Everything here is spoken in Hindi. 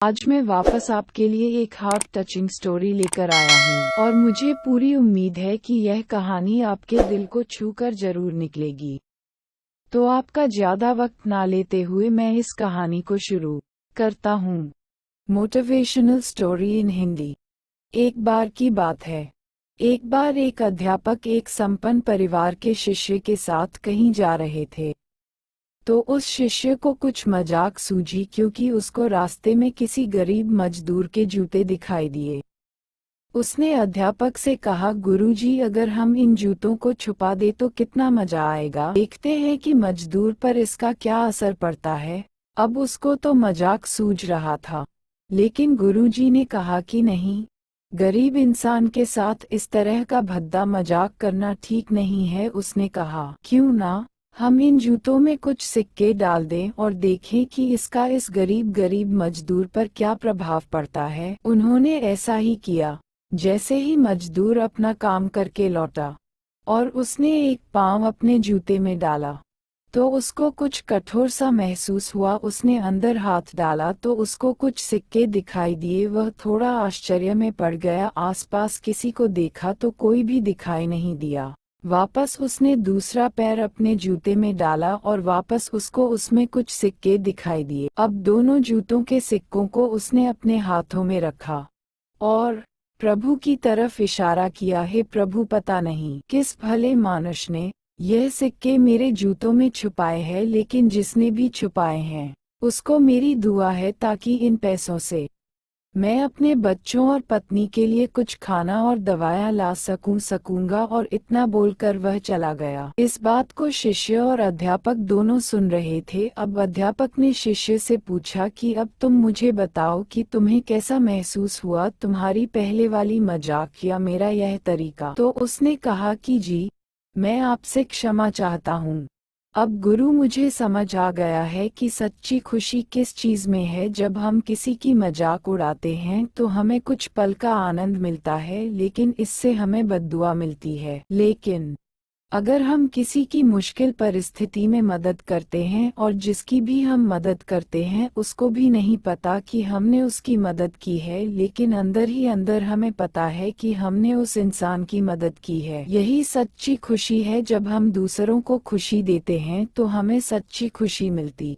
आज मैं वापस आपके लिए एक हार्ट टचिंग स्टोरी लेकर आया हूँ और मुझे पूरी उम्मीद है कि यह कहानी आपके दिल को छूकर जरूर निकलेगी। तो आपका ज्यादा वक्त ना लेते हुए मैं इस कहानी को शुरू करता हूँ। Motivational story in Hindi. एक बार की बात है। एक बार एक अध्यापक एक संपन्न परिवार के शिष्य के साथ कहीं जा रहे थे। तो उस शिष्य को कुछ मजाक सूझी क्योंकि उसको रास्ते में किसी गरीब मजदूर के जूते दिखाई दिए। उसने अध्यापक से कहा, गुरुजी, अगर हम इन जूतों को छुपा दे तो कितना मजा आएगा। देखते हैं कि मजदूर पर इसका क्या असर पड़ता है। अब उसको तो मजाक सूझ रहा था, लेकिन गुरुजी ने कहा कि नहीं, गरीब इंसान के साथ इस तरह का भद्दा मजाक करना ठीक नहीं है। उसने कहा, क्यों ना हम इन जूतों में कुछ सिक्के डाल दें और देखें कि इसका इस गरीब मजदूर पर क्या प्रभाव पड़ता है। उन्होंने ऐसा ही किया। जैसे ही मजदूर अपना काम करके लौटा और उसने एक पाँव अपने जूते में डाला तो उसको कुछ कठोर सा महसूस हुआ। उसने अंदर हाथ डाला तो उसको कुछ सिक्के दिखाई दिए। वह थोड़ा आश्चर्य में पड़ गया। आसपास किसी को देखा तो कोई भी दिखाई नहीं दिया। वापस उसने दूसरा पैर अपने जूते में डाला और वापस उसको उसमें कुछ सिक्के दिखाई दिए। अब दोनों जूतों के सिक्कों को उसने अपने हाथों में रखा और प्रभु की तरफ इशारा किया, हे प्रभु, पता नहीं किस भले मानुष ने यह सिक्के मेरे जूतों में छुपाए हैं, लेकिन जिसने भी छुपाए हैं उसको मेरी दुआ है ताकि इन पैसों से मैं अपने बच्चों और पत्नी के लिए कुछ खाना और दवाएं ला सकूंगा। और इतना बोलकर वह चला गया। इस बात को शिष्य और अध्यापक दोनों सुन रहे थे। अब अध्यापक ने शिष्य से पूछा कि अब तुम मुझे बताओ कि तुम्हें कैसा महसूस हुआ, तुम्हारी पहले वाली मजाक या मेरा यह तरीका। तो उसने कहा कि जी, मैं आपसे क्षमा चाहता हूँ। अब गुरु, मुझे समझ आ गया है कि सच्ची खुशी किस चीज में है। जब हम किसी की मजाक उड़ाते हैं तो हमें कुछ पल का आनंद मिलता है, लेकिन इससे हमें बद्दुआ मिलती है। लेकिन अगर हम किसी की मुश्किल परिस्थिति में मदद करते हैं और जिसकी भी हम मदद करते हैं उसको भी नहीं पता कि हमने उसकी मदद की है, लेकिन अंदर ही अंदर हमें पता है कि हमने उस इंसान की मदद की है। यही सच्ची खुशी है। जब हम दूसरों को खुशी देते हैं तो हमें सच्ची खुशी मिलती